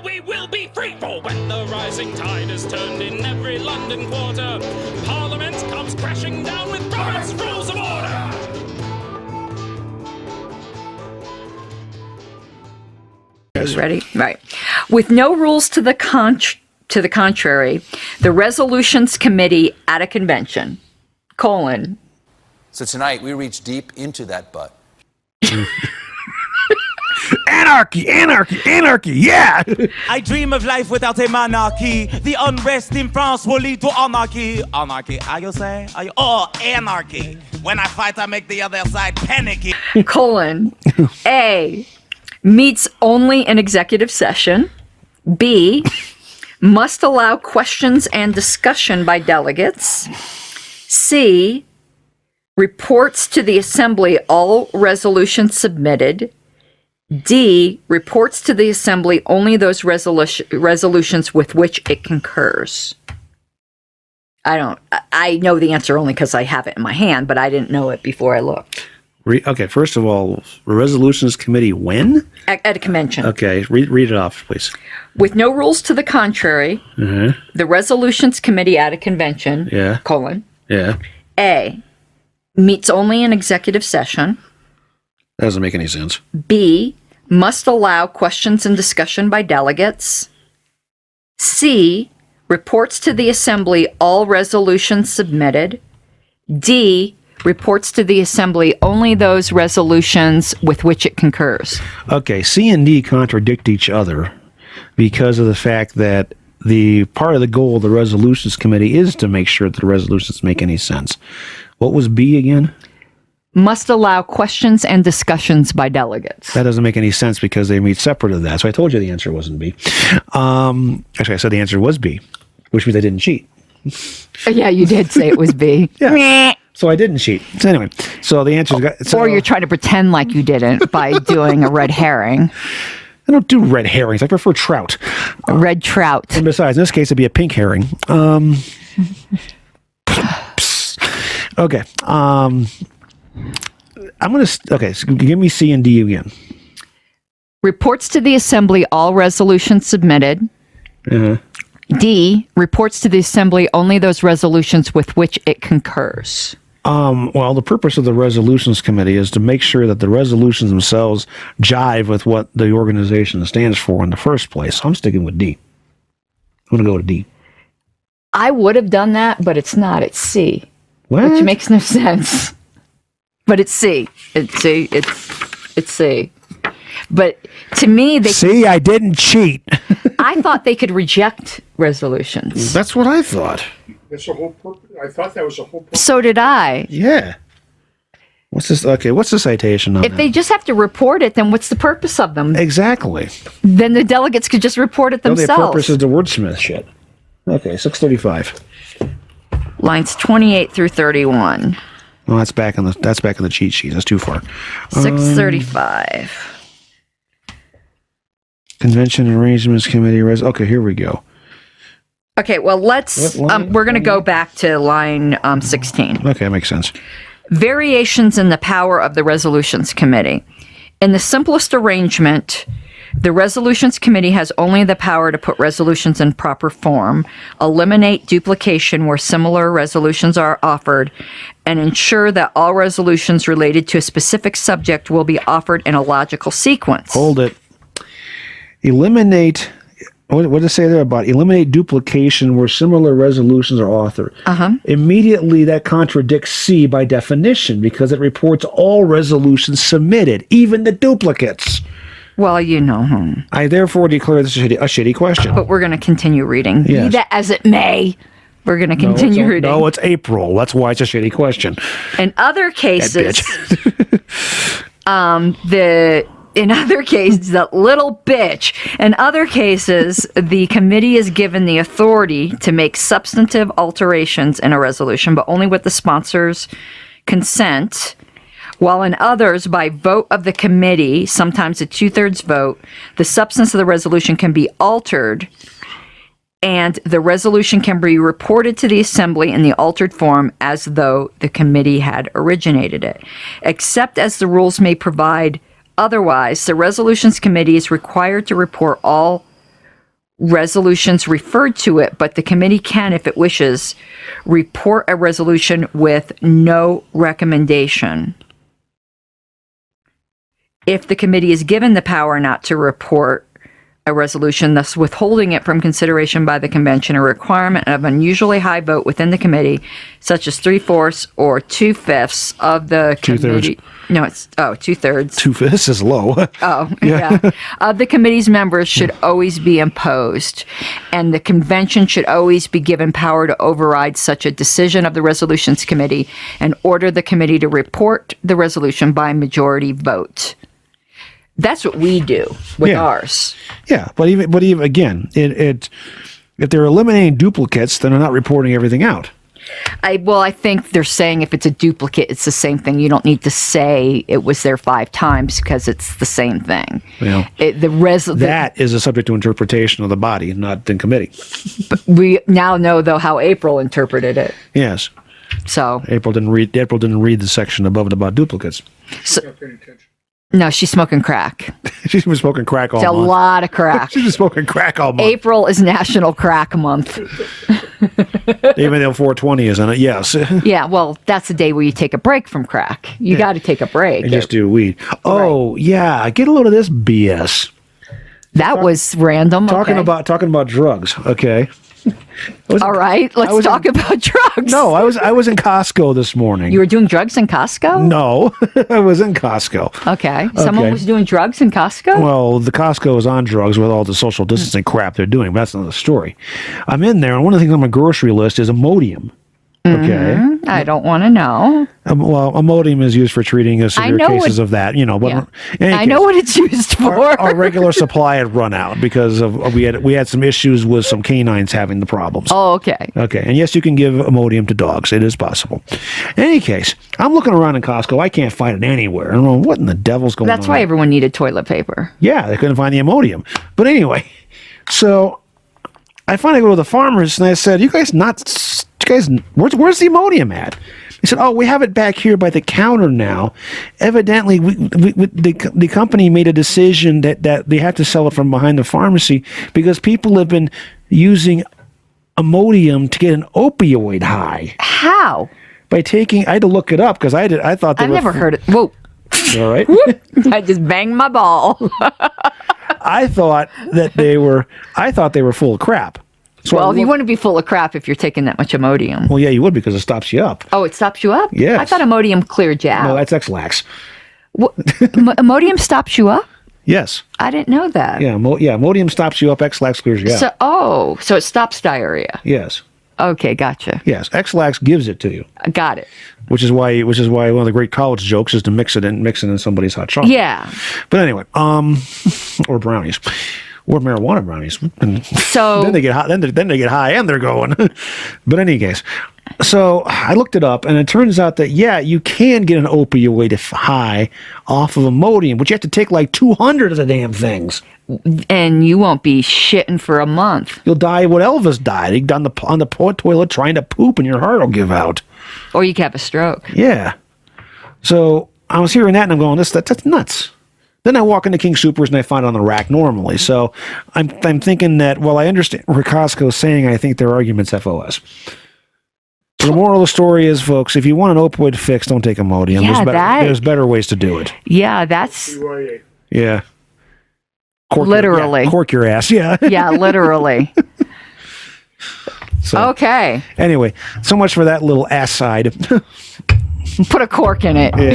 we will be free. For when the rising tide is turned in every London quarter, Parliament comes crashing down with Robert's Rules of Order. Ready? Right. With no rules to the contrary, the Resolutions Committee at a convention, colon. So tonight we reach deep into that butt. Anarchy, anarchy, anarchy, yeah! I dream of life without a monarchy. The unrest in France will lead to anarchy. Anarchy, are you saying? Oh, anarchy. When I fight, I make the other side panicky. Colon. A, meets only in executive session. B, must allow questions and discussion by delegates. C, reports to the Assembly all resolutions submitted. D, reports to the Assembly only those resolutions with which it concurs. I know the answer only because I have it in my hand, but I didn't know it before I looked. Okay, first of all, Resolutions Committee when? At a convention. Okay, read it off, please. With no rules to the contrary, the Resolutions Committee at a convention, colon, A, meets only in executive session. That doesn't make any sense. B, must allow questions and discussion by delegates. C, reports to the Assembly all resolutions submitted. D, reports to the Assembly only those resolutions with which it concurs. Okay, C and D contradict each other because of the fact that the part of the goal of the Resolutions Committee is to make sure that the resolutions make any sense. What was B again? Must allow questions and discussions by delegates. That doesn't make any sense because they meet separate of that. So I told you the answer wasn't B. Actually, I said the answer was B, which means I didn't cheat. Yeah, you did say it was B. Yeah. So I didn't cheat. So anyway, so the answer is... Or you're trying to pretend like you didn't by doing a red herring. I don't do red herrings. I prefer trout. Red trout. And besides, in this case, it'd be a pink herring. Okay. So give me C and D again. Reports to the Assembly all resolutions submitted. D, reports to the Assembly only those resolutions with which it concurs. Well, the purpose of the Resolutions Committee is to make sure that the resolutions themselves jive with what the organization stands for in the first place. I'm sticking with D. I'm going to go with D. I would have done that, but it's not. It's C. What? Which makes no sense. But it's C. It's C. It's C. But to me, they... See, I didn't cheat. I thought they could reject resolutions. That's what I thought. That's the whole purpose. I thought that was the whole purpose. So did I. Yeah. What's this? Okay, what's the citation on If they just have to report it, then what's the purpose of them? Exactly. Then the delegates could just report it themselves. The purpose is the wordsmith shit. Okay, 635. Lines 28 through 31. Well, that's back in the cheat sheet. That's too far. 635. Convention Arrangements Committee. Okay, here we go. Okay, well, we're going to go back to line 16. Okay, that makes sense. Variations in the power of the Resolutions Committee. In the simplest arrangement, the Resolutions Committee has only the power to put resolutions in proper form, eliminate duplication where similar resolutions are offered, and ensure that all resolutions related to a specific subject will be offered in a logical sequence. Hold it. Eliminate... What did it say there about eliminate duplication where similar resolutions are authored? Immediately, that contradicts C by definition because it reports all resolutions submitted, even the duplicates. Well, you know. I therefore declare this a shitty question. But we're going to continue reading. Yes. Be that as it may, we're going to continue reading. No, it's April. That's why it's a shitty question. In other cases, that little bitch. In other cases, the committee is given the authority to make substantive alterations in a resolution, but only with the sponsor's consent, while in others, by vote of the committee, sometimes a 2/3 vote, the substance of the resolution can be altered, and the resolution can be reported to the Assembly in the altered form as though the committee had originated it, except as the rules may provide. Otherwise, the Resolutions Committee is required to report all resolutions referred to it, but the committee can, if it wishes, report a resolution with no recommendation. If the committee is given the power not to report a resolution, thus withholding it from consideration by the convention, a requirement of unusually high vote within the committee, such as 3/4 or 2/5 of the committee. No, it's 2/3. 2/5 is low. Oh, yeah. Of the committee's members should always be imposed, and the convention should always be given power to override such a decision of the resolutions committee and order the committee to report the resolution by majority vote. That's what we do with ours. Yeah, but even again, if they're eliminating duplicates, then they're not reporting everything out. I think they're saying if it's a duplicate, it's the same thing. You don't need to say it was there 5 times because it's the same thing. Well, that is a subject to interpretation of the body, not the committee. We now know, though, how April interpreted it. Yes. So April didn't read the section above it about duplicates. So, no, she's smoking crack. She's been smoking crack all month. It's a lot of crack. She's been smoking crack all month. April is National Crack Month. Even though 420 is in it, yes. Yeah, well, that's the day where you take a break from crack. You got to take a break. And just do weed. Oh, yeah. Get a load of this BS. That was random. Talking about drugs. Okay. All right, let's talk about drugs. No, I was in Costco this morning. You were doing drugs in Costco? No, I was in Costco. Okay. Someone was doing drugs in Costco? Well, the Costco is on drugs with all the social distancing crap they're doing, but that's another story. I'm in there, and one of the things on my grocery list is Imodium. Okay. I don't want to know. Well, Imodium is used for treating severe cases of that, But I know what it's used for. Our regular supply had run out because we had some issues with some canines having the problems. Oh, okay. Okay, and yes, you can give Imodium to dogs. It is possible. In any case, I'm looking around in Costco. I can't find it anywhere. I don't know what in the devil's going on. That's why everyone needed toilet paper. Yeah, they couldn't find the Imodium. But anyway, so I finally go to the farmers and I said, where's the Imodium at? He said, we have it back here by the counter now. Evidently, the company made a decision that they have to sell it from behind the pharmacy because people have been using Imodium to get an opioid high. How? By taking, I had to look it up because I thought they I've were... never heard it. Whoa. All right. I just banged my ball. I thought they were full of crap. So well, you wouldn't be full of crap if you're taking that much Imodium. Well, yeah, you would because it stops you up. Oh, it stops you up? Yes. I thought Imodium cleared you out. No, that's X-Lax. Imodium stops you up? Yes. I didn't know that. Yeah, Imodium stops you up, X-Lax clears you out. So it stops diarrhea. Yes. Okay, gotcha. Yes, X-Lax gives it to you. Got it. Which is why one of the great college jokes is to mix it in somebody's hot chocolate. Yeah. But anyway, or brownies. Or marijuana brownies. So then they get high. Then they get high, and they're going. But in any case, so I looked it up, and it turns out that you can get an opioid high off of Imodium, but you have to take like 200 of the damn things. And you won't be shitting for a month. You'll die what Elvis died on the toilet trying to poop, and your heart will give out. Or you could have a stroke. Yeah. So I was hearing that, and I'm going, that's nuts. Then I walk into King Soopers and I find it on the rack normally. So I'm thinking that, I understand what Costco's saying. I think their argument's FOS. So the moral of the story is, folks, if you want an opioid fix, don't take Imodium. There's better ways to do it. Yeah, that's... Yeah. Literally. Cork your ass, yeah. Yeah, literally. So, okay. Anyway, so much for that little ass side. Put a cork in it. Yeah.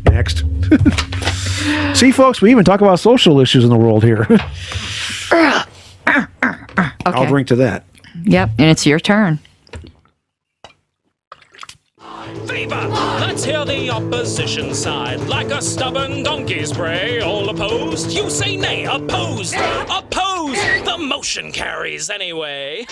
Next. See, folks, we even talk about social issues in the world here. Okay. I'll drink to that. Yep, and it's your turn. Fever! Let's hear the opposition side. Like a stubborn donkey's bray. All opposed? You say nay. Opposed! Opposed! The motion carries anyway.